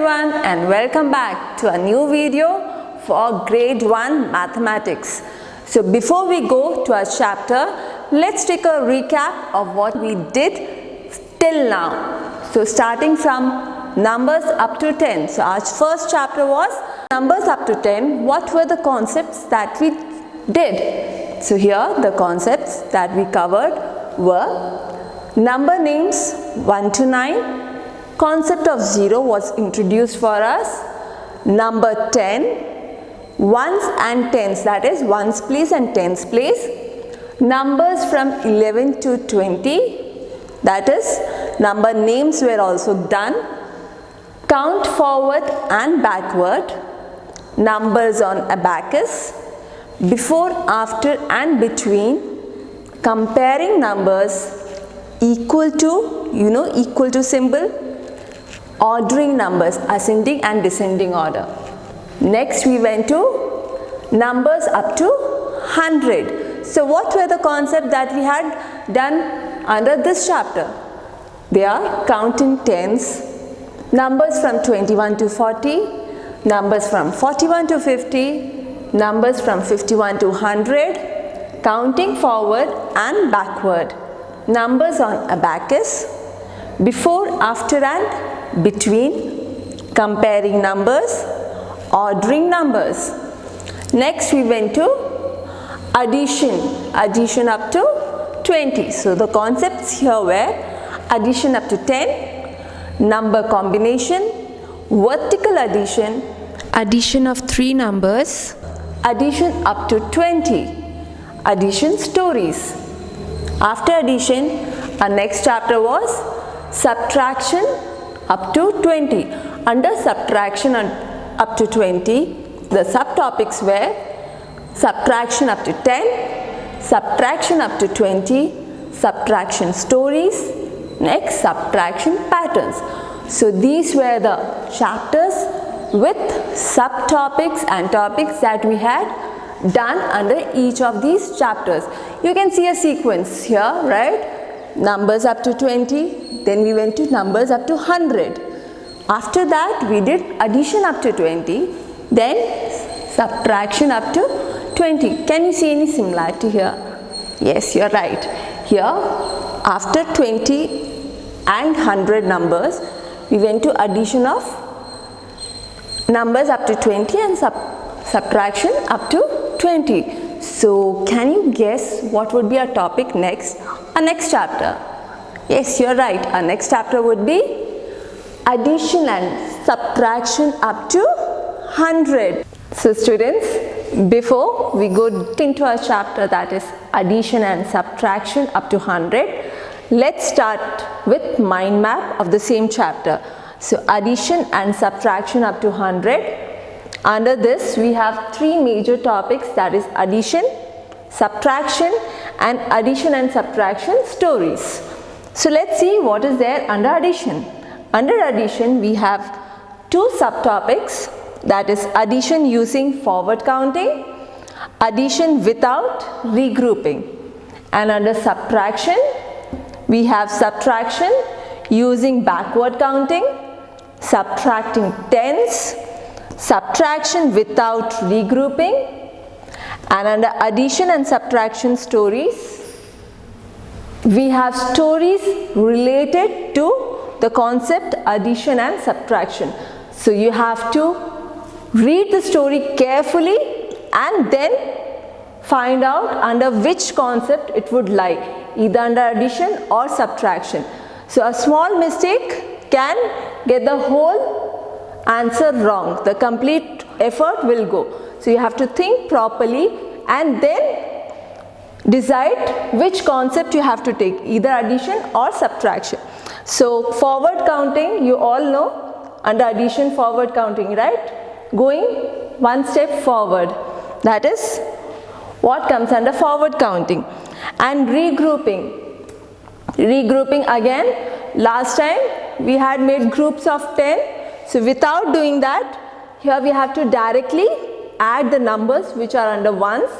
everyone and welcome back to a new video for grade 1 mathematics. So before we go to our chapter, let's take a recap of what we did till now. So starting from numbers up to 10. So our first chapter was numbers up to 10. What were the concepts that we did? So here the concepts that we covered were number names 1 to 9. Concept of 0 was introduced for us. Number 10, ones and tens, that is ones place and tens place. Numbers from 11 to 20, that is number names were also done. Count forward and backward. Numbers on abacus. Before, after and between. Comparing numbers. Equal to, equal to symbol. Ordering numbers, ascending and descending order. Next we went to numbers up to 100. So what were the concepts that we had done under this chapter? They are counting tens, numbers from 21 to 40, numbers from 41 to 50, numbers from 51 to 100, counting forward and backward, numbers on abacus, before, after and between, comparing numbers, ordering numbers. Next we went to addition up to 20. So the concepts here were addition up to 10, number combination, vertical addition of 3 numbers, addition up to 20, addition stories. After addition, our next chapter was subtraction up to 20. Under subtraction up to 20, the subtopics were subtraction up to 10, subtraction up to 20, subtraction stories, next subtraction patterns. So these were the chapters with subtopics and topics that we had done under each of these chapters. You can see a sequence here, right? Numbers up to 20, then we went to numbers up to 100. After that we did addition up to 20, then subtraction up to 20. Can you see any similarity here? Yes, you are right. Here after 20 and 100 numbers, we went to addition of numbers up to 20 and subtraction up to 20. So can you guess what would be our topic next? Our next chapter. Yes, you are right. Our next chapter would be addition and subtraction up to 100. So students, before we go into our chapter, that is addition and subtraction up to 100, let's start with mind map of the same chapter. So addition and subtraction up to 100. Under this we have 3 major topics, that is addition, subtraction and addition and subtraction stories. So let's see what is there under addition. Under addition we have 2 subtopics, that is addition using forward counting, addition without regrouping. And under subtraction we have subtraction using backward counting, subtracting tens, subtraction without regrouping. And under addition and subtraction stories, we have stories related to the concept addition and subtraction. So you have to read the story carefully and then find out under which concept it would lie, either under addition or subtraction. So a small mistake can get the whole answer wrong. The complete effort will go. So you have to think properly and then decide which concept you have to take, either addition or subtraction. So forward counting, you all know under addition forward counting, right? Going one step forward, that is what comes under forward counting. And regrouping again, last time we had made groups of 10. So without doing that, here we have to directly add the numbers which are under ones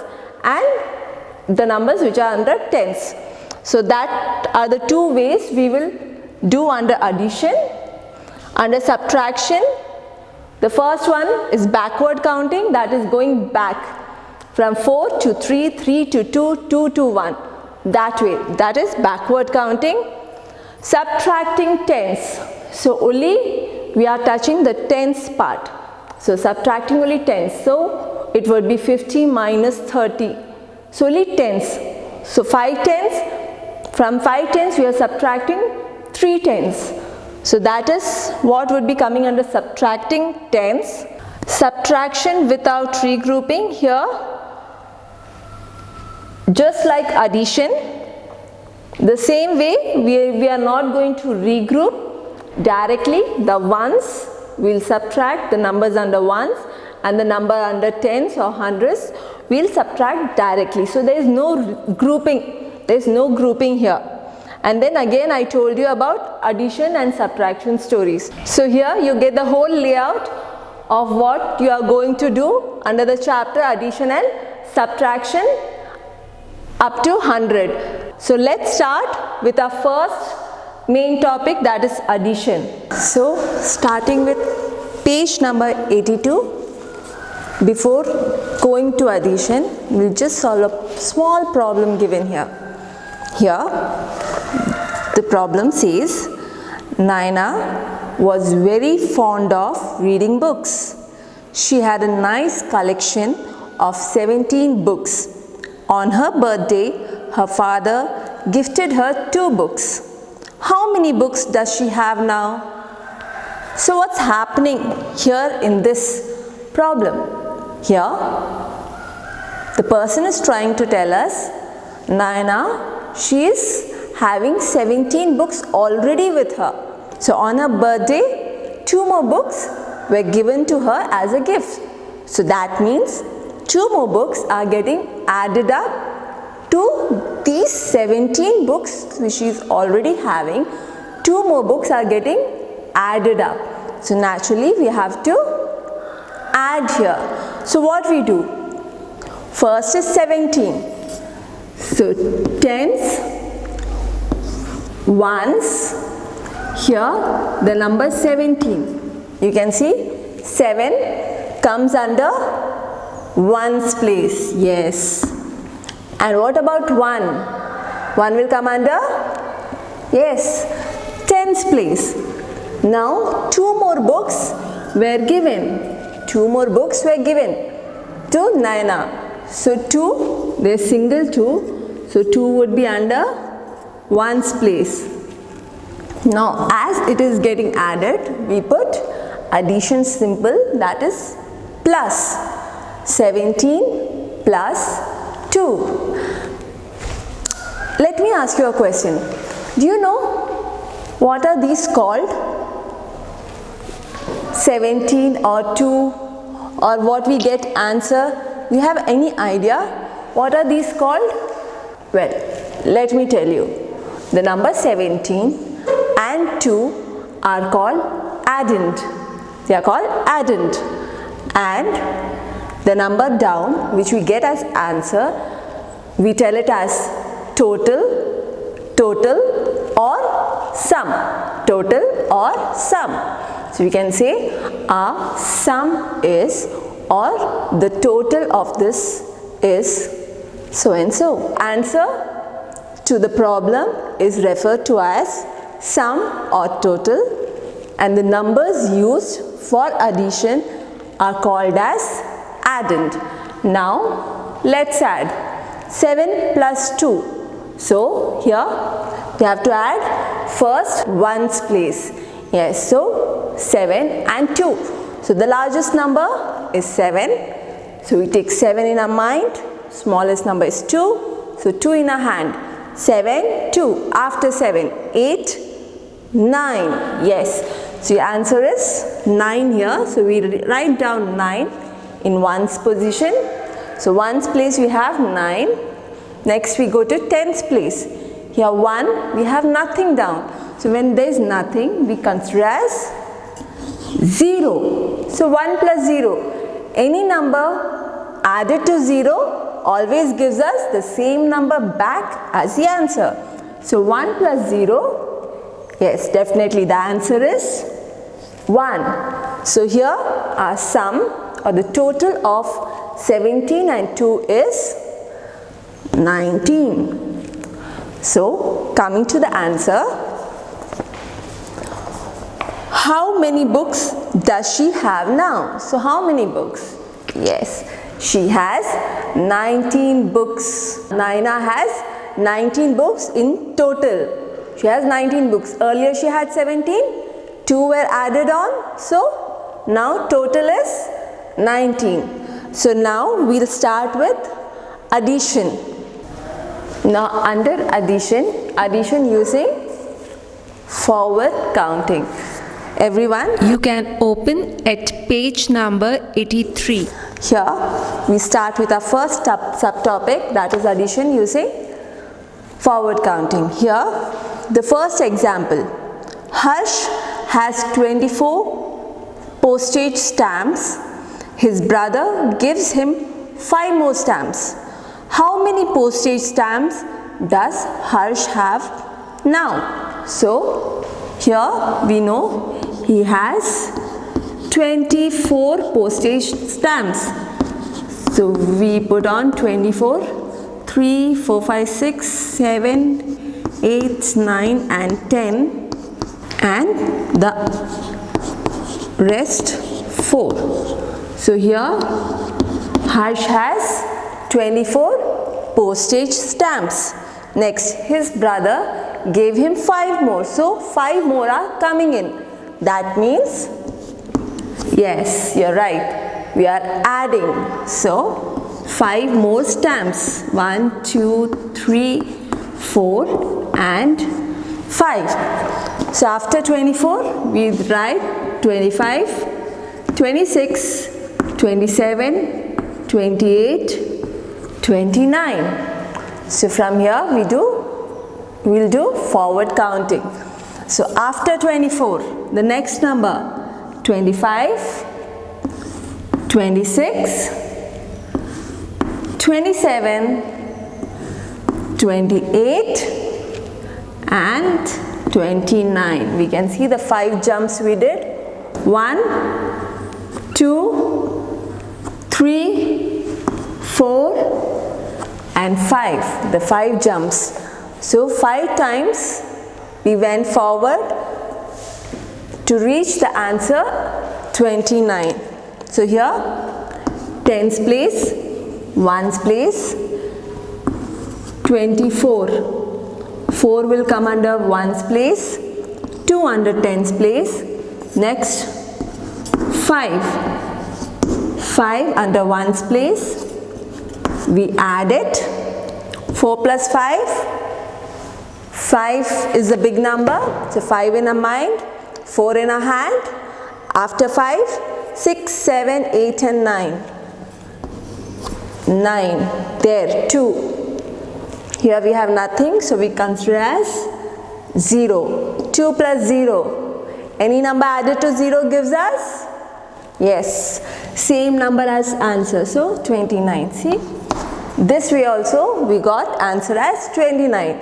and the numbers which are under tens. So that are the 2 ways we will do under addition. Under subtraction, The first one is backward counting, that is going back from 4 to 3, 3 to 2, 2 to 1. That way, that is backward counting. Subtracting tens. So only we are touching the tens part. So subtracting only tens. So it would be 50 minus 30. So only tens. So 5 tens. From 5 tens we are subtracting 3 tens. So that is what would be coming under subtracting tens. Subtraction without regrouping. Here, just like addition, the same way we are not going to regroup directly. The ones we'll subtract, the numbers under ones, and the number under tens or hundreds we'll subtract directly. So there is no grouping. There is no grouping here. And then again I told you about addition and subtraction stories. So here you get the whole layout of what you are going to do under the chapter addition and subtraction up to 100. So let's start with our first main topic, that is addition. So starting with page number 82, before going to addition, we'll just solve a small problem given here. Here, the problem says, Naina was very fond of reading books. She had a nice collection of 17 books. On her birthday, her father gifted her 2 books. How many books does she have now? So what's happening here in this problem? Here, the person is trying to tell us, Naina, she is having 17 books already with her. So on her birthday, 2 more books were given to her as a gift. So that means 2 more books are getting added up to these 17 books which she is already having. 2 more books are getting added up. So naturally we have to add here. So what we do? First is 17. So tens, ones, here the number 17. You can see 7 comes under ones place. Yes. And what about 1? 1 will come under? Yes, tens place. Now 2 more books were given. 2 more books were given to Naina. So 2, there's single 2. So 2 would be under ones place. Now as it is getting added, we put addition symbol, that is plus. 17 plus 2. Let me ask you a question. Do you know what are these called? 17 or 2 or what we get answer? Do you have any idea what are these called? Well, let me tell you. The number 17 and 2 are called addend. They are called addend. And the number down which we get as answer, we tell it as total, total or sum. Total or sum. So we can say our sum is, or the total of this is so and so. Answer to the problem is referred to as sum or total, and the numbers used for addition are called as addend. Now let's add 7 plus 2. So here we have to add first ones place. Yes, so 7 and 2. So the largest number is 7. So we take 7 in our mind. Smallest number is 2. So 2 in our hand. 7, 2. After 7, 8, 9. Yes. So your answer is 9 here. So we write down 9 in ones position. So ones place we have 9. Next we go to tens place. Here 1, we have nothing down. So when there is nothing, we consider as 0. So 1 plus 0. Any number added to 0 always gives us the same number back as the answer. So 1 plus 0, yes, definitely the answer is 1. So here our sum or the total of 17 and 2 is 19. So coming to the answer, how many books does she have now? So how many books? Yes, she has 19 books. Naina has 19 books in total. She has 19 books. Earlier she had 17. 2 were added on. So now total is 19. So now we'll start with addition. Now under addition using forward counting. Everyone, You can open at page number 83. here we start with our first subtopic, that is addition using forward counting. Here the first example, Harsh has 24 postage stamps. His brother gives him 5 more stamps. How many postage stamps does Harsh have now? So here we know he has 24 postage stamps. So we put on 24, 3, 4, 5, 6, 7, 8, 9 and 10, and the rest 4. So here Harsh has 24 postage stamps. Next, his brother gave him 5 more. So 5 more are coming in. That means, yes, you're right, we are adding. So 5 more stamps, 1, 2, 3, 4 and 5. So after 24 we write 25, 26, 27, 28, 29. So from here we'll do forward counting. So after 24, the next number, 25, 26, 27, 28 and 29. We can see the 5 jumps we did. 1, 2, 3, 4 and 5. The 5 jumps. So 5 times we went forward to reach the answer 29. So here tens place, ones place, 24. 4 will come under ones place, 2 under tens place. Next 5. 5 under ones place. We add it. 4 plus 5. 5 is a big number. So 5 in our mind, 4 in our hand. After 5, 6, 7, 8 and 9. 9. There, 2. Here we have nothing, so we consider as 0. 2 plus 0. Any number added to 0 gives us? Yes, same number as answer. So 29. See, this way also we got answer as 29.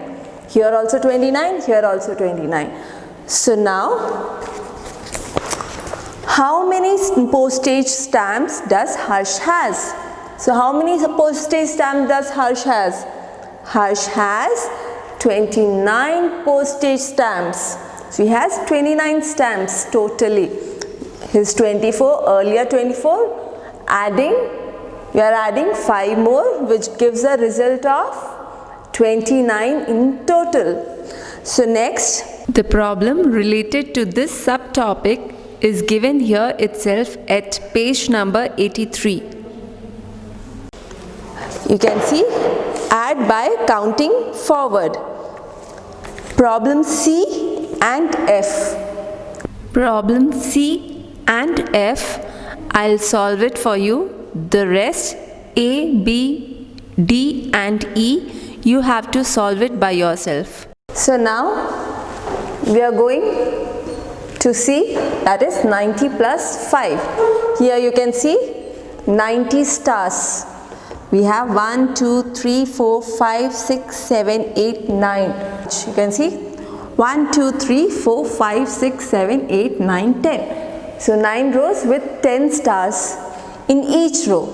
Here also 29, here also 29. So now, how many postage stamps does Harsh has? So how many postage stamps does Harsh has? Harsh has 29 postage stamps. So he has 29 stamps totally. His 24, earlier 24, we are adding 5 more, which gives a result of 29 in total. So next, The problem related to this subtopic is given here itself at page number 83. you can see add by counting forward. Problem C and F. Problem C and F, I'll solve it for you. The rest A, B, D and E, you have to solve it by yourself. So now we are going to see, that is 90 plus 5. Here you can see 90 stars. We have 1, 2, 3, 4, 5, 6, 7, 8, 9. You can see 1, 2, 3, 4, 5, 6, 7, 8, 9, 10. So 9 rows with 10 stars in each row.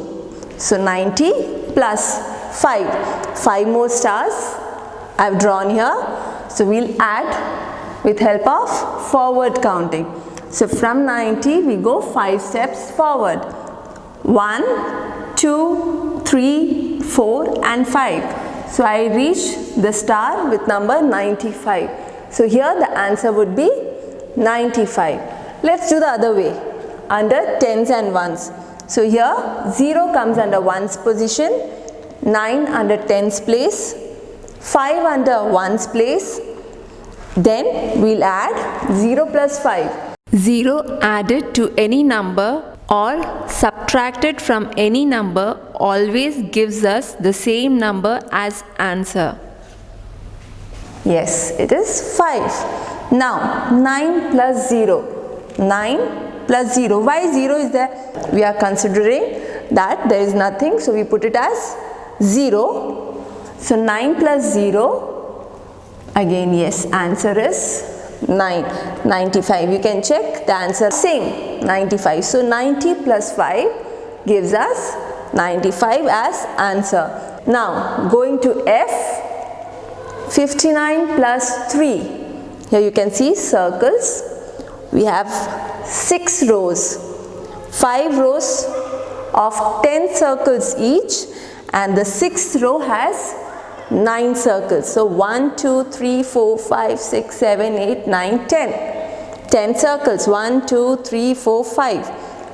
So 90 plus 5. 5 more stars I have drawn here. So we'll add with help of forward counting. So from 90 we go 5 steps forward. 1, 2, 3, 4 and 5. So I reach the star with number 95. So here the answer would be 95. Let's do the other way under tens and ones. So here 0 comes under ones position, 9 under tens place, 5 under ones place. Then we'll add 0 plus 5. 0 added to any number or subtracted from any number always gives us the same number as answer. Yes, it is 5. Now 9 plus 0. 9 plus 0. Why 0 is there? We are considering that there is nothing, so we put it as 0. So 9 plus 0. Again, yes, answer is 9. 95. You can check the answer. Same, 95. So 90 plus 5 gives us 95 as answer. Now going to F, 59 plus 3. Here you can see circles. We have 6 rows, 5 rows of 10 circles each, and the 6th row has 9 circles. So 1, 2, 3, 4, 5, 6, 7, 8, 9, 10. 10 circles. 1, 2, 3, 4, 5.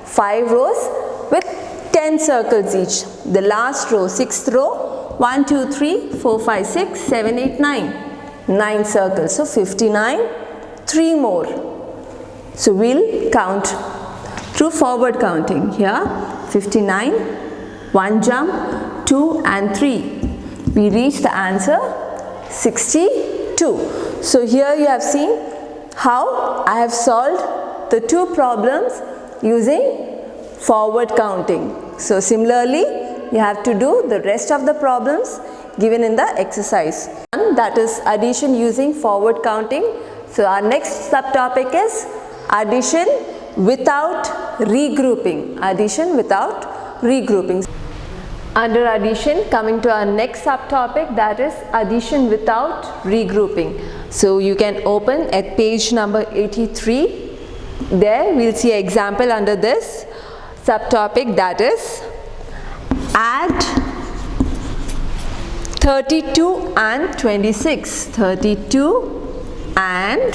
5 rows with 10 circles each. The last row, 6th row, 1, 2, 3, 4, 5, 6, 7, 8, 9. 9 circles. So 59, 3 more. So we'll count through forward counting. Here 59, 1 jump, 2 and 3. We reach the answer 62. So here you have seen how I have solved the 2 problems using forward counting. So similarly you have to do the rest of the problems given in the exercise. That is addition using forward counting. So our next subtopic is addition without regrouping. Addition without regrouping. Under addition, coming to our next subtopic, that is addition without regrouping. So you can open at page number 83. There we'll see an example under this subtopic, that is add 32 and 26. 32 and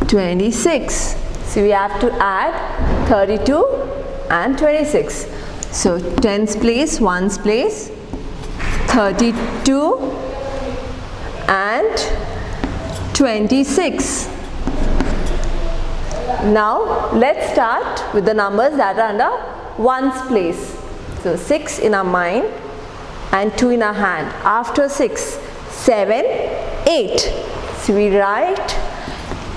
26. So we have to add 32 and 26. So tens place, ones place, 32 and 26. Now let's start with the numbers that are under ones place. So 6 in our mind and 2 in our hand. After 6, 7, 8. So we write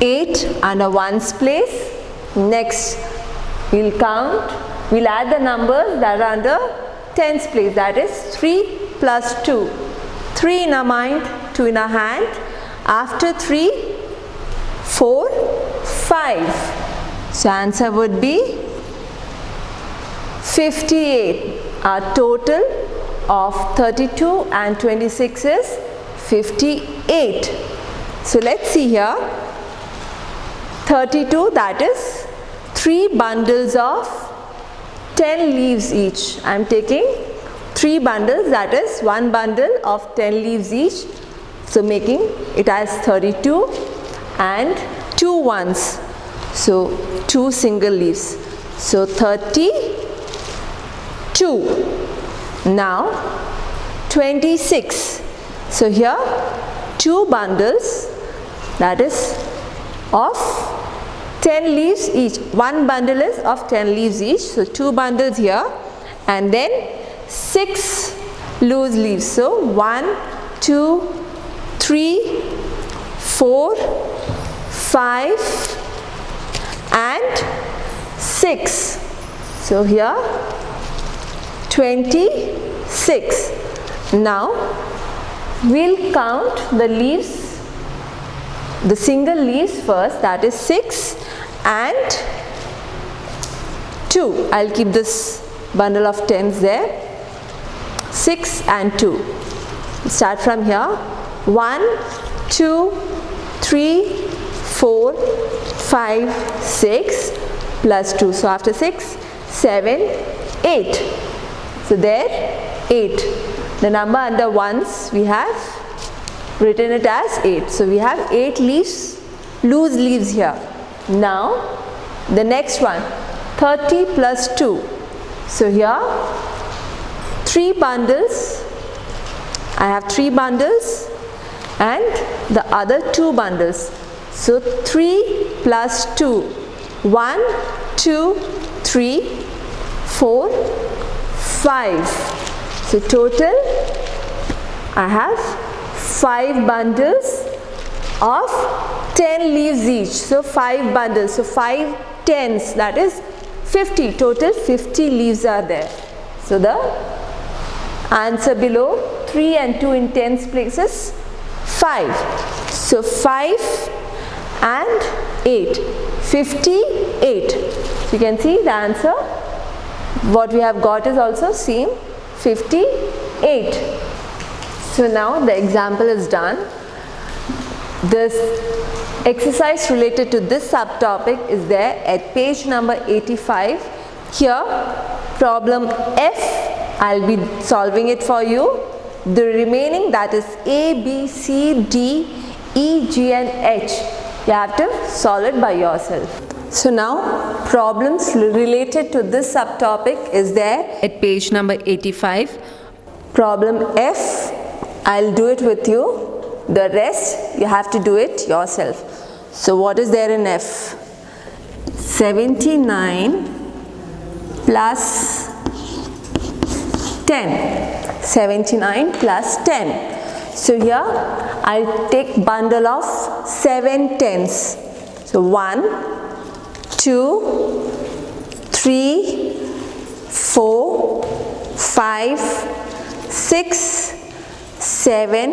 8 under ones place. Next we'll count. We'll add the numbers that are under tens place, that is 3 plus 2. 3 in our mind, 2 in our hand. After 3, 4, 5. So answer would be 58. Our total of 32 and 26 is 58. So let's see here. 32, that is 3 bundles of 10 leaves each. I am taking 3 bundles, that is 1 bundle of 10 leaves each. So making it as 32 and 2 ones. So 2 single leaves. So 32. Now 26. So here 2 bundles, that is of 10 leaves each. 1 bundle is of 10 leaves each. So 2 bundles here, and then 6 loose leaves. So 1, 2, 3, 4, 5 and 6. So here 26. Now we'll count the leaves, the single leaves first, that is 6 and 2. I'll keep this bundle of 10s there. 6 and 2. Start from here. 1, 2, 3, 4, 5, 6 plus 2. So after 6, 7, 8. So there 8. The number under ones we have written it as 8. So we have 8 leaves, loose leaves here. Now the next one, 30 plus 2. So here 3 bundles. I have 3 bundles and the other 2 bundles. So 3 plus 2. 1, 2, 3, 4, 5. So total I have 5 bundles of 10 leaves each. So 5 bundles. So 5 tens, that is 50. Total 50 leaves are there. So the answer below, 3 and 2 in tens places, 5. So 5 and 8. 58. So you can see the answer. What we have got is also same, 58. So now the example is done. This exercise related to this subtopic is there at page number 85. Here problem F, I'll be solving it for you. The remaining, that is A, B, C, D, E, G and H, you have to solve it by yourself. So now problems related to this subtopic is there At page number 85. problem F, I'll do it with you. The rest you have to do it yourself. So what is there in F? 79 plus 10. 79 plus 10. So here I'll take bundle of 7 tens. So 1, 2, 3, 4, 5, 6, 7.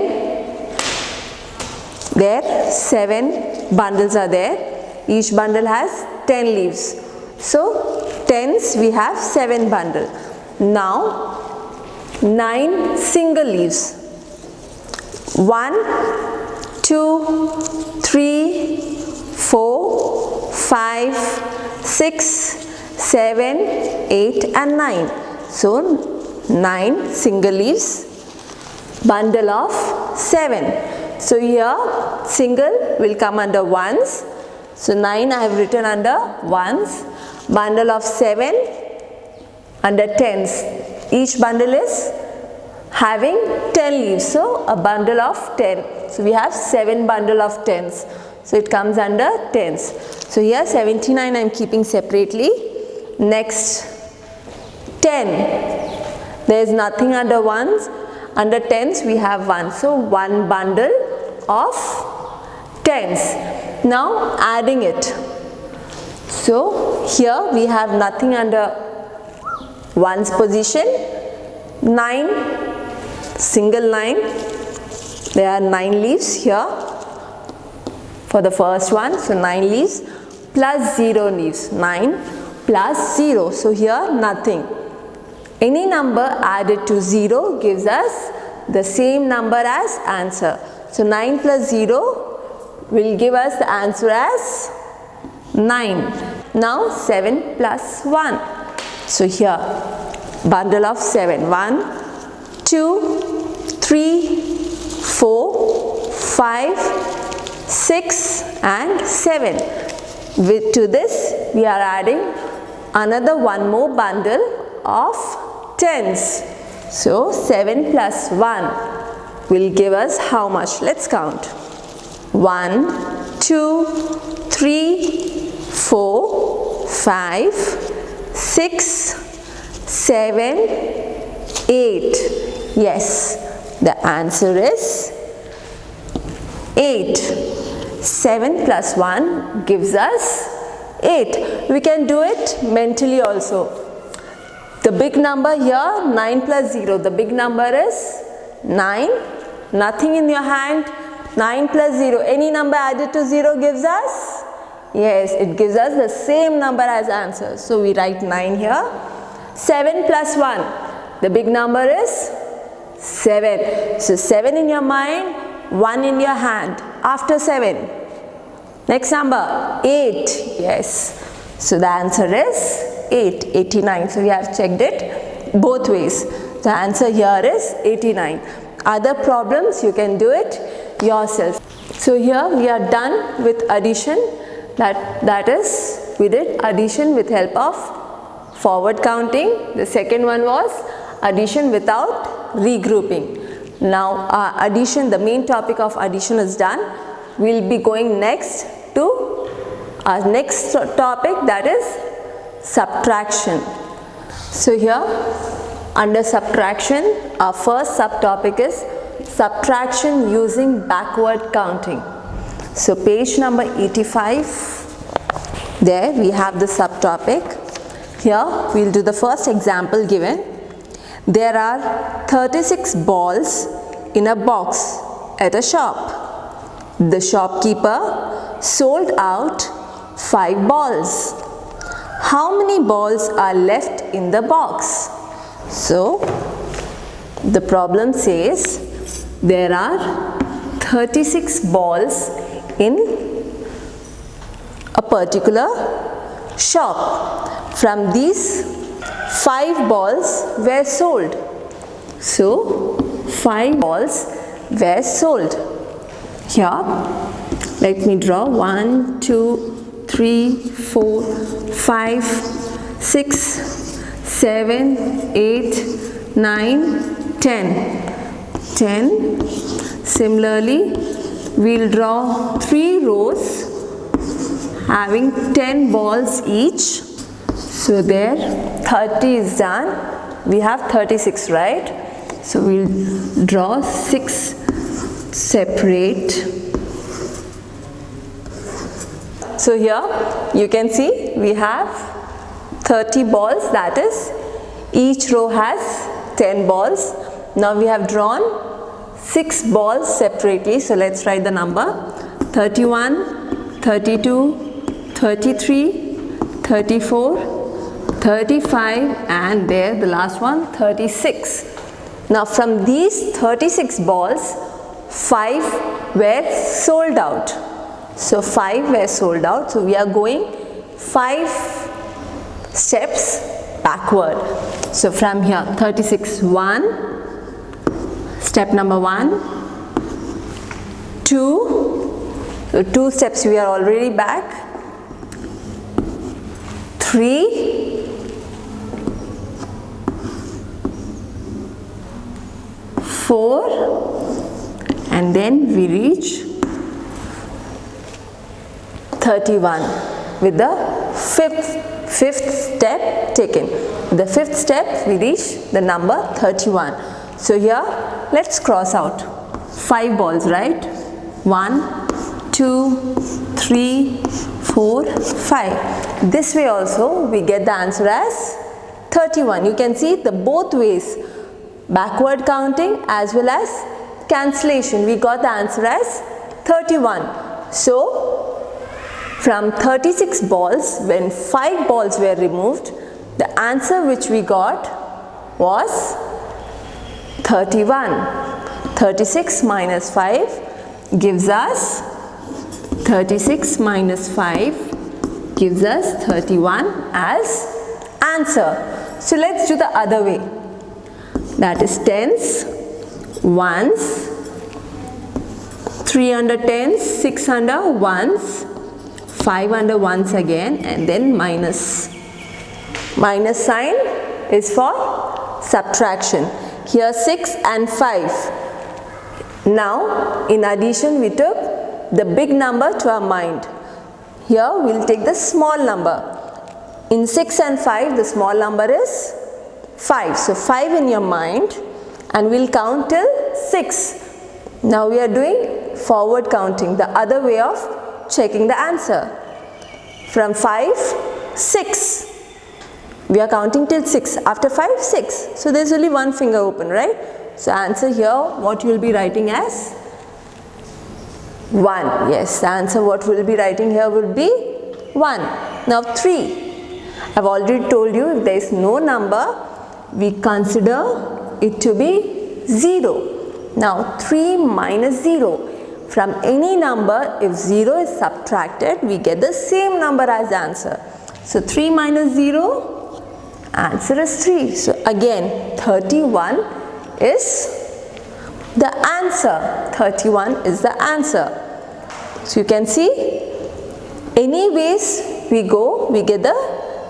There 7 bundles are there. Each bundle has 10 leaves. So tens we have 7 bundle. Now 9 single leaves. 1, 2, 3, 4, 5, 6, 7, 8 and 9. So 9 single leaves, bundle of 7. So here single will come under ones. So 9 I have written under ones. Bundle of 7 under tens. Each bundle is having 10 leaves. So a bundle of 10. So we have 7 bundle of tens. So it comes under tens. So here 79 I am keeping separately. Next 10. There is nothing under ones. Under tens we have 1. So 1 bundle of tens. Now adding it. So here we have nothing under ones position. 9, single 9. There are 9 leaves here for the first one. So 9 leaves plus 0 leaves. 9 plus 0. So here nothing. Any number added to 0 gives us the same number as answer. So 9 plus 0 will give us the answer as 9. Now 7 plus 1. So here bundle of 7. 1, 2, 3, 4, 5, 6 and 7. To this we are adding another one more bundle of tens. So 7 plus 1 will give us how much? Let's count. 1, 2, 3, 4, 5, 6, 7, 8. Yes, the answer is 8. 7 plus 1 gives us 8. We can do it mentally also. The big number here, 9 plus 0. The big number is 9. Nothing in your hand. 9 plus 0. Any number added to 0 gives us Yes, it gives us the same number as answer. So we write 9 here. 7 plus 1. The big number is 7. So 7 in your mind, 1 in your hand. After 7. Next number, 8. Yes. So the answer is 8, 89. So we have checked it both ways. The answer here is 89. Other problems you can do it yourself. So here we are done with addition. That is, we did addition with help of forward counting. The second one was addition without regrouping. Now addition, the main topic of addition is done. We'll be going next to our next topic, that is subtraction. So here under subtraction, our first subtopic is subtraction using backward counting. So page number 85, there we have the subtopic. Here we'll do the first example given. There are 36 balls in a box at a shop. The shopkeeper sold out 5 balls. How many balls are left in the box? So the problem says there are 36 balls in a particular shop. From these, 5 balls were sold. So 5 balls were sold. Here, let me draw 1, 2, 3, 4, 5, 6, 7, 8, 9, 10. 10. Similarly, we'll draw 3 rows having 10 balls each. So there 30 is done. We have 36, right? So we'll draw 6 separate. So here you can see we have 30 balls, that is each row has 10 balls. Now we have drawn 6 balls separately. So let's write the number 31, 32, 33, 34, 35 and there the last one 36. Now from these 36 balls, 5 were sold out. So 5 were sold out. So we are going 5 steps backward. So from here 36, 1, step number 1, 2, so 2 steps we are already back, 3, 4 and then we reach 31 with the fifth step taken. The 5th step we reach the number 31. So here let's cross out 5 balls, right? 1, 2, 3, 4, 5. This way also we get the answer as 31. You can see the both ways, backward counting as well as cancellation, we got the answer as 31. So from 36 balls, when 5 balls were removed, the answer which we got was 31. 36 minus 5 gives us 36 minus 5 gives us 31 as answer. So let's do the other way. That is tens, ones, 3 under tens, 6 under ones, 5 under ones again and then minus. Minus sign is for subtraction. Here 6 and 5. Now in addition we took the big number to our mind. Here we'll take the small number. In 6 and 5 the small number is 5. So 5 in your mind and we'll count till 6. Now we are doing forward counting, the other way of checking the answer. From 5, 6. We are counting till 6. After 5, 6. So there's only one finger open, right? So answer here, what you will be writing as 1. Yes, the answer what we will be writing here will be 1. Now 3. I've already told you if there is no number, we consider it to be 0. Now 3 minus 0. From any number, if 0 is subtracted, we get the same number as answer. So 3 minus 0, answer is 3. So again 31 is the answer. 31 is the answer. So you can see, any ways we go, we get the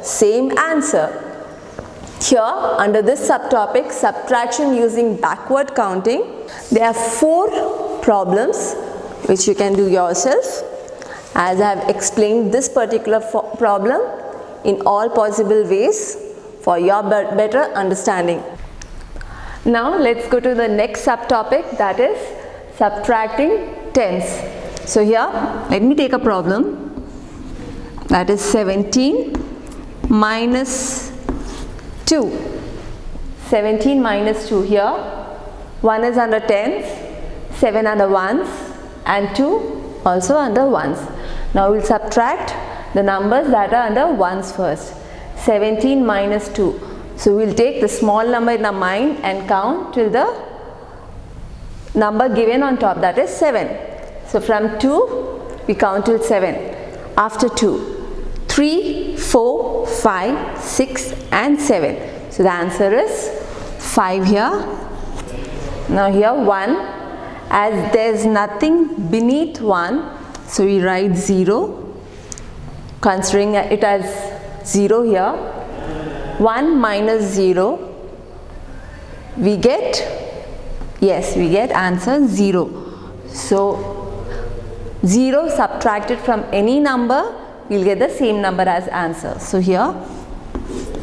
same answer. Here under this subtopic, subtraction using backward counting, there are 4 problems which you can do yourself, as I have explained this particular problem in all possible ways for your better understanding. Now let's go to the next subtopic, that is subtracting tens. So here let me take a problem, that is 17 minus 2. 17 minus 2 here, 1 is under tens, 7 under ones, and 2 also under ones. Now we'll subtract the numbers that are under ones first. 17 minus 2. So we'll take the small number in our mind and count till the number given on top, that is 7. So from 2 we count till 7. After 2, 3, 4, 5, 6 and 7. So the answer is 5 here. Now here 1. As there is nothing beneath 1, so we write 0, considering it as 0 here. 1 minus 0, we get, yes, we get answer 0. So 0 subtracted from any number, we'll get the same number as answer. So here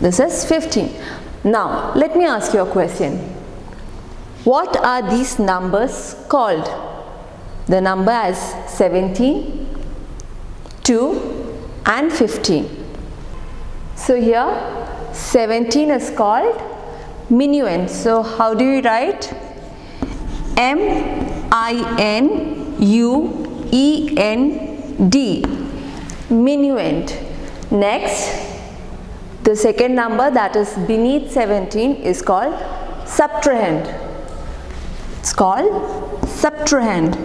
this is 15. Now let me ask you a question. What are these numbers called? The number as 17, 2 and 15. So here 17 is called minuend. So how do we write? M-I-N-U-E-N-D. Minuend. Next, the second number that is beneath 17 is called subtrahend. It's called subtrahend.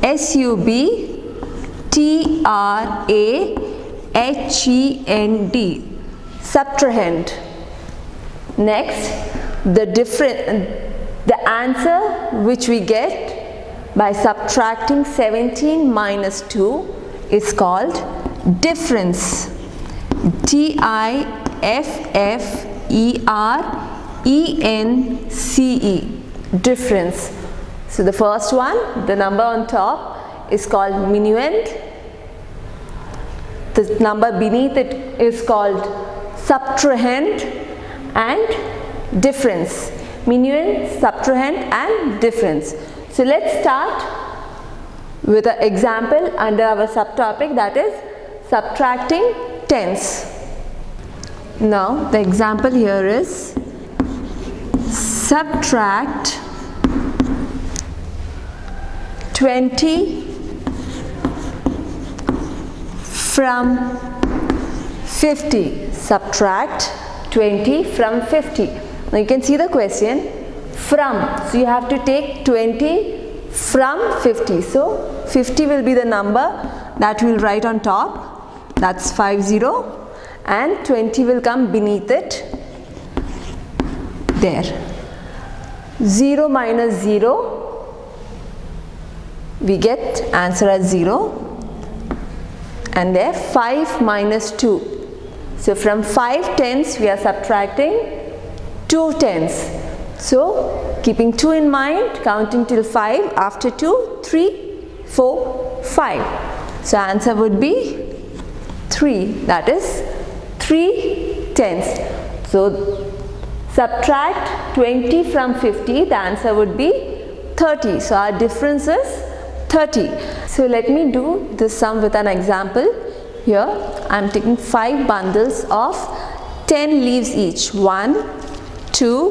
S-U-B-T-R-A-H-E-N-D. Subtrahend. Next, the answer which we get by subtracting 17 minus 2 is called difference. D-I-F-F-E-R-E-N-C-E. Difference. So the first one, the number on top is called minuend. The number beneath it is called subtrahend and difference. Minuend, subtrahend and difference. So let's start with an example under our subtopic, that is subtracting tens. Now the example here is subtract 20 from 50. Subtract 20 from 50. Now you can see the question from. So you have to take 20 from 50. So 50 will be the number that we'll write on top. That's 50. And 20 will come beneath it. There. 0 minus 0. We get answer as 0. And there 5 minus 2. So from 5 tens we are subtracting 2 tens. So keeping 2 in mind, counting till 5, after 2, 3, 4, 5. So answer would be 3, that is 3 tens. So subtract 20 from 50, the answer would be 30. So our difference is 30. So let me do this sum with an example. Here I am taking 5 bundles of 10 leaves each. 1, 2,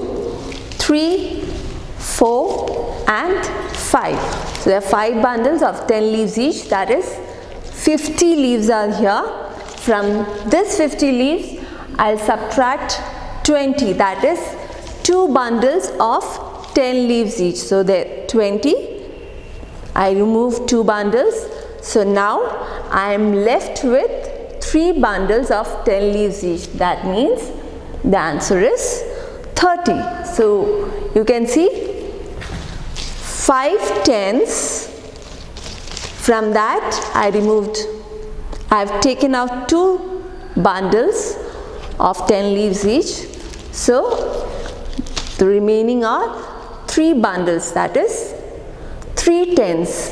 3, 4 and 5. So there are 5 bundles of 10 leaves each, that is 50 leaves are here. from this 50 leaves, I'll subtract 20, that is 2 bundles of 10 leaves each. So there 20, I remove 2 bundles. So now I am left with 3 bundles of 10 leaves each. That means the answer is 30. So you can see 5 tens. From that I have taken out 2 bundles of 10 leaves each. So the remaining are 3 bundles, that is 3 tens.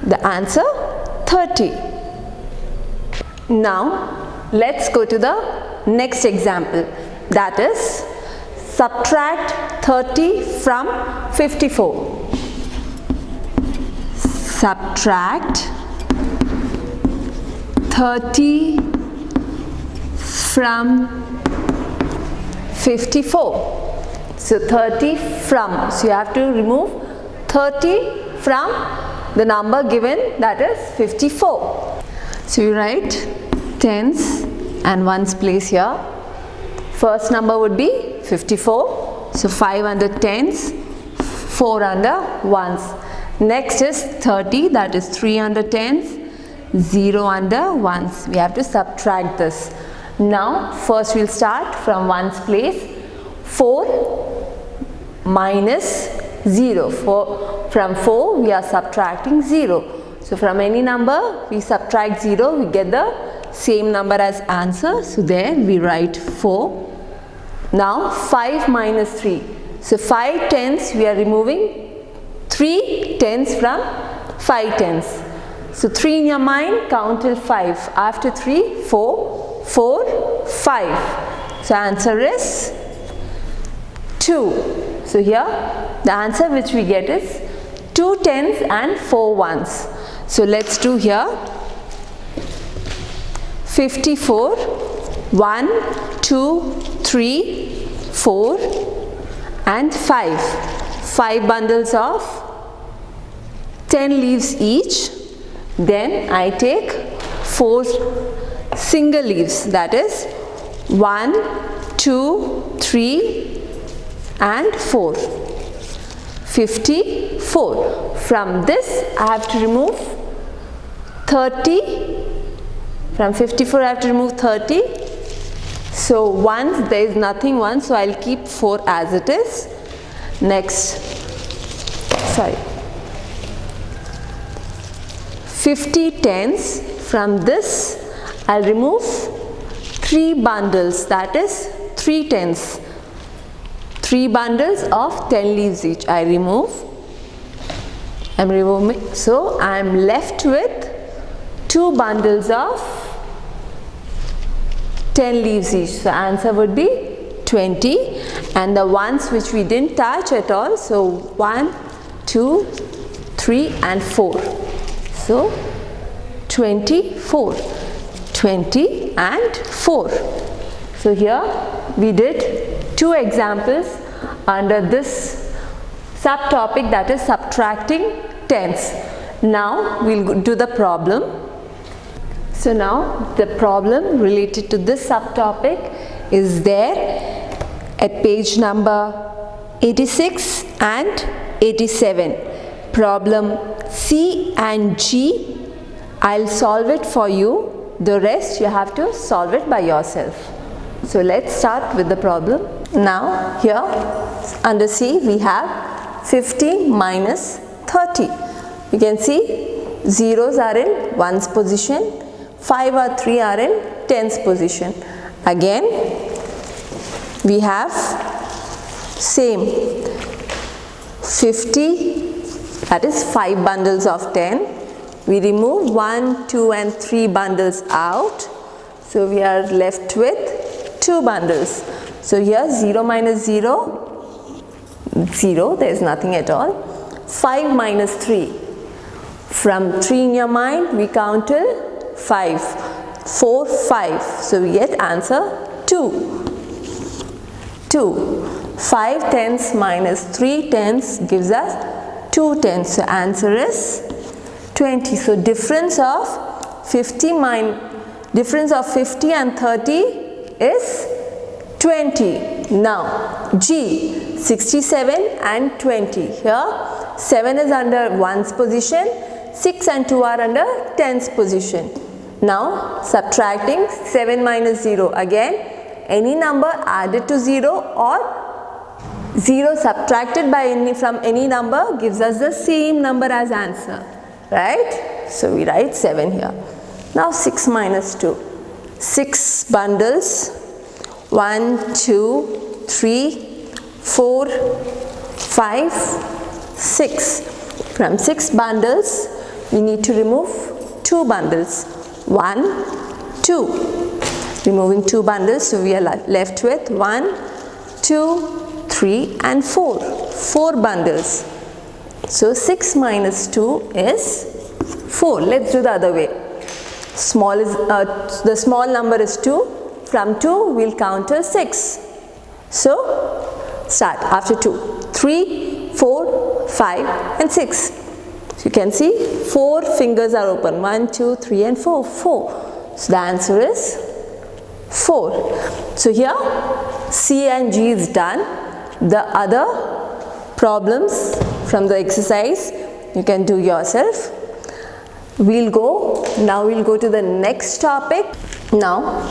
The answer 30. Now let's go to the next example, that is subtract 30 from 54. Subtract 30 from 54. So 30 from, so you have to remove 30 from the number given, that is 54. So you write tens and ones place here. First number would be 54. So 5 under tens, 4 under ones. Next is 30, that is 3 under tens, 0 under ones. We have to subtract this. Now first we'll start from ones place. 4 minus 0. From 4 we are subtracting 0. So from any number we subtract 0, we get the same number as answer. So there we write 4. Now 5 minus 3. So 5 tens, we are removing 3 tens from 5 tens. So 3 in your mind, count till 5. After 3, 4, 4, 5. So answer is 2. So here the answer which we get is 2 tens and 4 ones. So let's do here 54, 1, 2, 3, 4 and 5. 5 bundles of 10 leaves each. Then I take 4 single leaves, that is 1, 2, 3 and 4. 54. From this I have to remove 30. From 54 I have to remove 30. So ones, there is nothing one, so I'll keep 4 as it is. Next, 50 tens. From this I'll remove 3 bundles, that is 3 tens. 3 bundles of 10 leaves each I remove. I'm removing, so I'm left with 2 bundles of 10 leaves each. So answer would be 20, and the ones which we didn't touch at all, so 1, 2, 3 and 4. So 24. 20 and 4. So here we did 2 examples under this subtopic, that is subtracting tens. Now we'll do the problem. So now the problem related to this subtopic is there at page number 86 and 87. Problem C and G, I'll solve it for you. The rest you have to solve it by yourself. So let's start with the problem. Now here under C we have 50 minus 30. You can see zeros are in ones position, 5 or 3 are in tens position. Again we have same 50, that is 5 bundles of 10. We remove 1, 2 and 3 bundles out. So we are left with 2 bundles. So here 0 minus 0, 0, there is nothing at all. 5 minus 3. From 3 in your mind we count till 5. 4, 5. So we get answer 2. 2. 5 tens minus 3 tens gives us 2 tens. So answer is 20. So difference of 50 Difference of 50 and 30 is 20. Now G, 67 and 20. Here 7 is under 1's position, 6 and 2 are under 10's position. Now subtracting 7 minus 0. Again, any number added to 0 or 0 subtracted by from any number gives us the same number as answer. Right? So we write 7 here. Now 6 minus 2. 6 bundles. 1, 2, 3, 4, 5, 6. From 6 bundles, we need to remove 2 bundles. 1, 2. Removing 2 bundles, so we are left with 1, 2, 3 and 4. 4 bundles. So 6 minus 2 is 4. Let's do the other way. The small number is 2. From 2 we'll count till 6. So start after 2. 3, 4, 5 and 6. So you can see 4 fingers are open. 1, 2, 3 and 4. 4. So the answer is 4. So here C and G is done. The other problems from the exercise you can do yourself. We'll go to the next topic. Now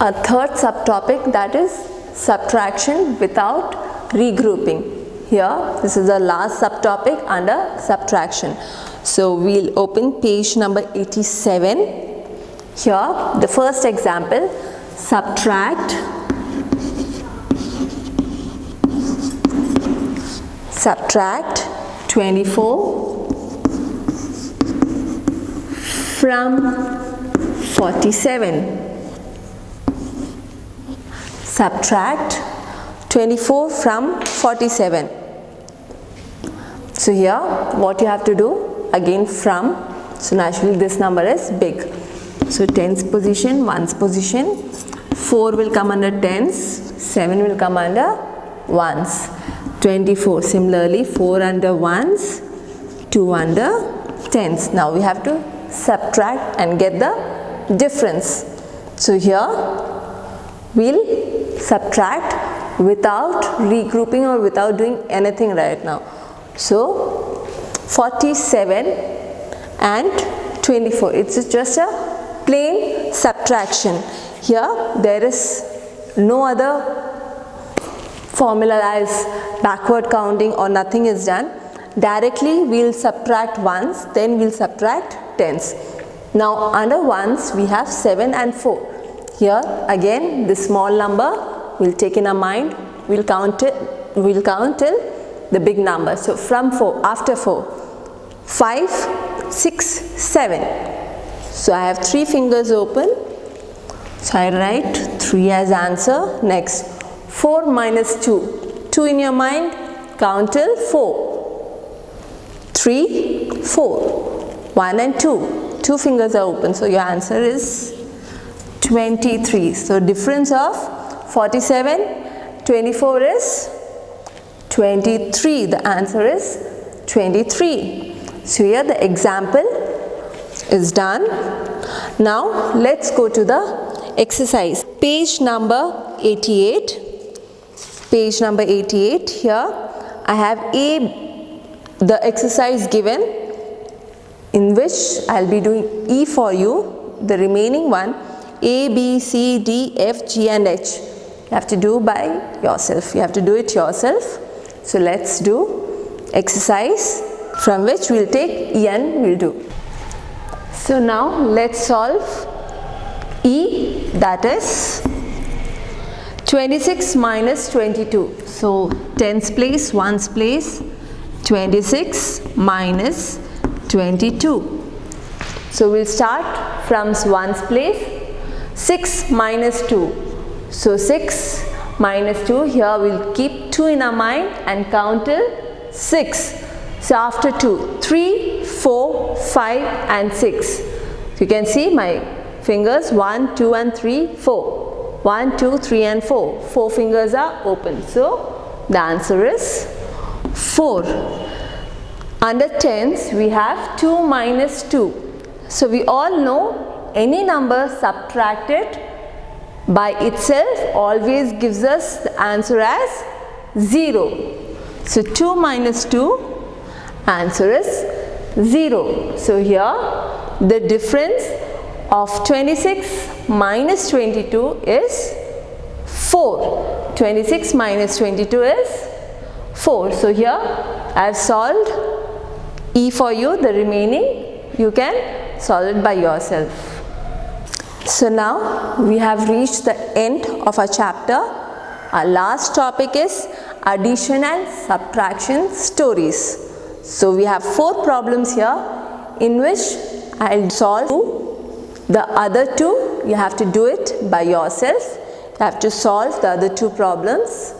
a third subtopic, that is subtraction without regrouping. Here this is the last subtopic under subtraction. So we'll open page number 87. Here the first example, subtract 24 from 47. Subtract 24 from 47. So here what you have to do, again from, so naturally this number is big. So 10's position, 1's position, 4 will come under 10's, 7 will come under 1's. 24, similarly 4 under 1's, 2 under 10's. Now we have to subtract and get the difference. So here we'll subtract without regrouping or without doing anything right now. So 47 and 24, it's just a plain subtraction. Here there is no other formula as backward counting or nothing is done. Directly we'll subtract 1's, then we'll subtract 10's. Now under 1's we have 7 and 4. Here again the small number we'll take in our mind, we'll count till the big number. So from 4, after 4, 5, 6, 7. So I have 3 fingers open. So I write 3 as answer. Next 4 minus 2. 2 in your mind, count till 4. 3, 4. 1 and 2. 2 fingers are open. So your answer is 23. So difference of 47, 24 is 23. The answer is 23. So here the example is done. Now let's go to the exercise. Page number 88. Page number 88. Here I have the exercise given, in which I'll be doing E for you. The remaining one, A, B, C, D, F, G and H, you have to do by yourself. You have to do it yourself. So let's do exercise, from which we'll take E and we'll do. So now let's solve E, that is 26 minus 22. So 10's place, 1's place, 26 minus 22. So we'll start from 1's place. 6 minus 2. So 6 minus 2, here we'll keep 2 in our mind and count till 6. So after 2, 3, 4, 5 and 6. You can see my fingers 1, 2 and 3, 4. 1, 2, 3 and 4. 4 fingers are open. So the answer is 4. Under tens we have 2 minus 2. So we all know any number subtracted by itself always gives us the answer as 0. So 2 minus 2, answer is 0. So here the difference of 26 minus 22 is 4. 26 minus 22 is 4. So here I have solved E for you. The remaining you can solve it by yourself. So now we have reached the end of our chapter. Our last topic is addition and subtraction stories. So we have 4 problems here in which I'll solve 2. The other 2 you have to do it by yourself. You have to solve the other 2 problems.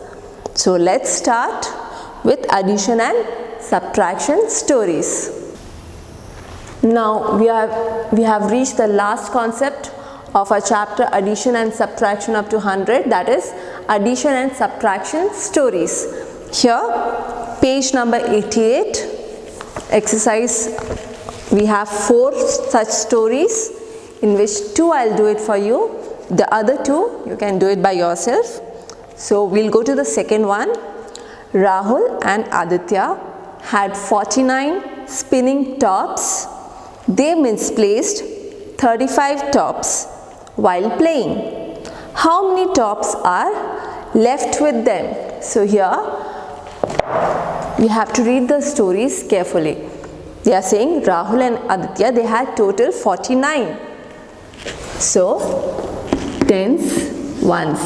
So let's start with addition and subtraction stories. Now we have reached the last concept of our chapter addition and subtraction up to 100, that is addition and subtraction stories. Here page number 88, exercise, we have 4 such stories in which 2 I'll do it for you, the other 2 you can do it by yourself. So we'll go to the second one. Rahul and Aditya had 49 spinning tops. They misplaced 35 tops while playing. How many tops are left with them? So here you have to read the stories carefully. They are saying Rahul and Aditya, they had total 49. So tens, ones,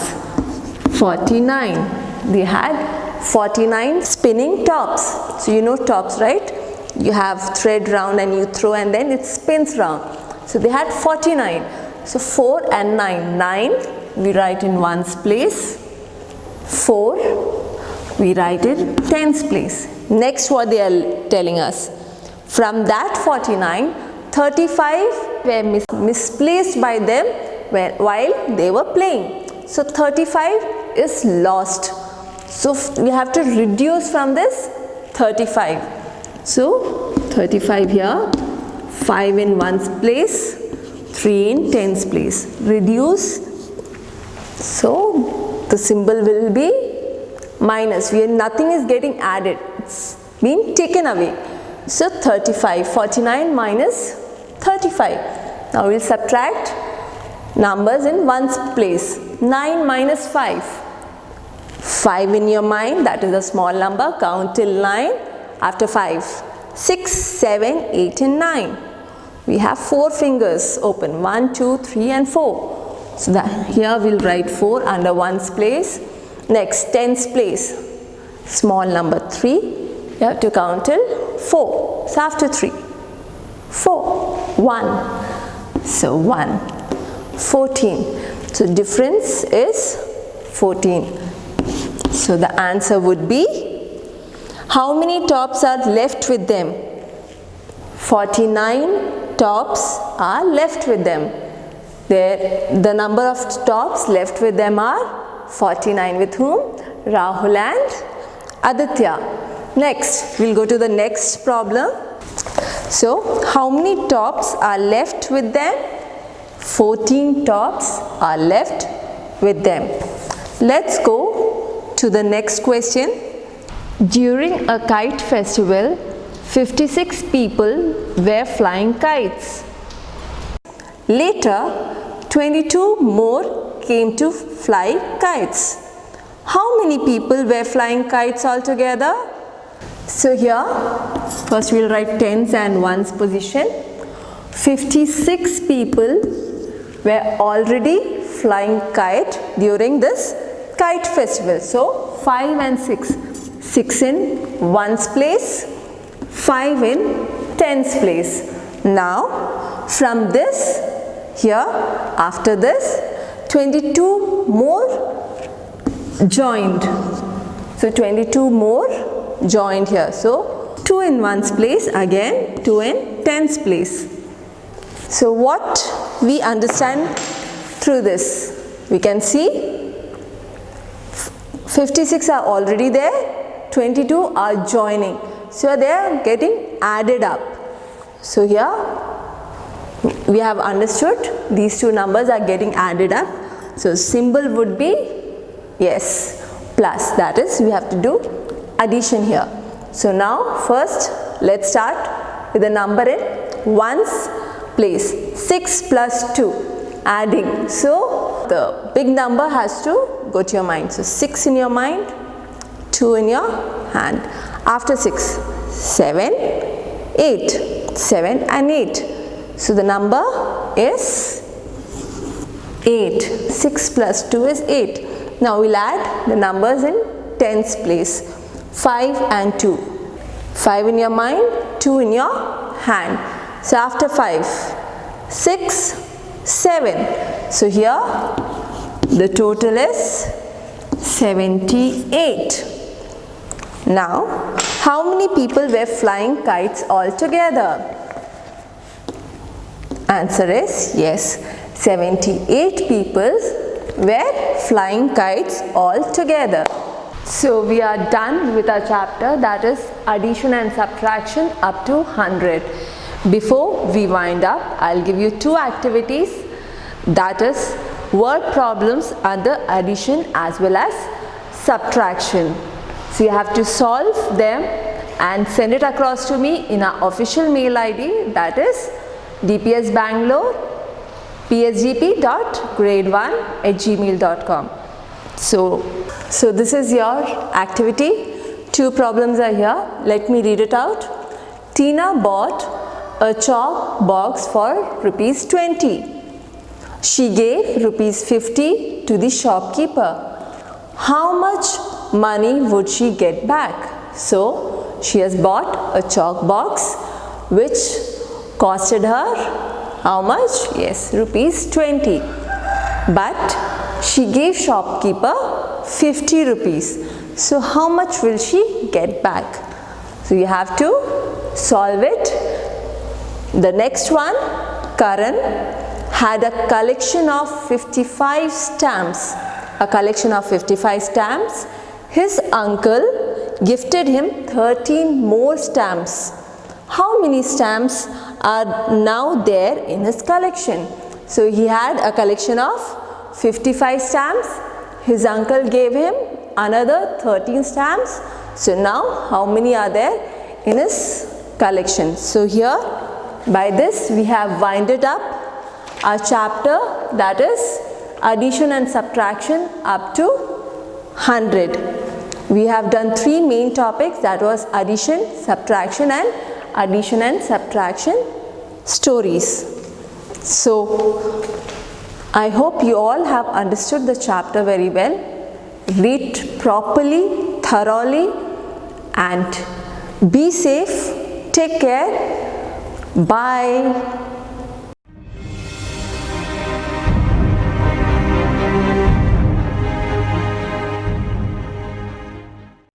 49. They had 49 spinning tops. So you know tops, right? You have thread round and you throw and then it spins round. So they had 49. So 4 and 9. 9 we write in ones place. 4 we write in tens place. Next what they are telling us. From that 49, 35 were misplaced by them while they were playing. So 35 is lost. So we have to reduce from this 35. So 35 here, 5 in ones place, 3 in tens place. Reduce. So the symbol will be minus. Nothing is getting added. It's been taken away. So 35, 49 minus 35. Now we will subtract numbers in ones place. 9 minus 5. 5 in your mind, that is a small number. Count till 9. After 5. 6, 7, 8 and 9. We have 4 fingers open. 1, 2, 3 and 4. So that here we will write 4 under ones place. Next, tens place. Small number 3. You have to count till 4. So after 3. 4. 1. So 1. 14. So difference is 14. So the answer would be, how many tops are left with them? 49 tops are left with them. The number of tops left with them are 49. With whom? Rahul and Aditya. Next, we'll go to the next problem. So, how many tops are left with them? 14 tops are left with them. Let's go to the next question. During a kite festival, 56 people were flying kites. Later, 22 more came to fly kites. How many people were flying kites altogether? So here, first we will write tens and ones position. 56 people were already flying kite during this kite festival. So 5 and 6. 6 in ones place, 5 in tens place. Now from this here, after this 22 more joined. So 22 more joined here. So 2 in ones place, again 2 in tens place. So what we understand through this? We can see 56 are already there, 22 are joining. So they are getting added up. So here we have understood these two numbers are getting added up. So symbol would be, yes, plus. That is, we have to do addition here. So now first let's start with the number in ones place. 6 plus 2, adding. So the big number has to go to your mind. So 6 in your mind, 2 in your hand. After 6, 7, 8. 7 and 8. So the number is 8. 6 plus 2 is 8. Now we'll add the numbers in tens place. 5 and 2. 5 in your mind, 2 in your hand. So after 5, 6, 7. So here the total is 78. Now, how many people were flying kites all together? Answer is yes, 78 people were flying kites all together. So we are done with our chapter, that is addition and subtraction up to 100. Before we wind up, I'll give you two activities, that is word problems under addition as well as subtraction. So you have to solve them and send it across to me in our official mail ID, that is dpsbangalore psgp.grade1@gmail.com. So this is your activity. Two problems are here. Let me read it out. Tina bought a chalk box for rupees 20. She gave rupees 50 to the shopkeeper. How much money would she get back? So she has bought a chalk box which costed her how much? Yes, rupees 20. But she gave shopkeeper 50 rupees. So how much will she get back? So you have to solve it. The next one, Karan had a collection of 55 stamps. A collection of 55 stamps. His uncle gifted him 13 more stamps. How many stamps are now there in his collection? So he had a collection of 55 stamps. His uncle gave him another 13 stamps. So now how many are there in his collection? So here by this we have winded up our chapter, that is addition and subtraction up to 100. We have done three main topics, that was addition, subtraction and subtraction stories. So I hope you all have understood the chapter very well. Read properly, thoroughly, and be safe. Take care. Bye.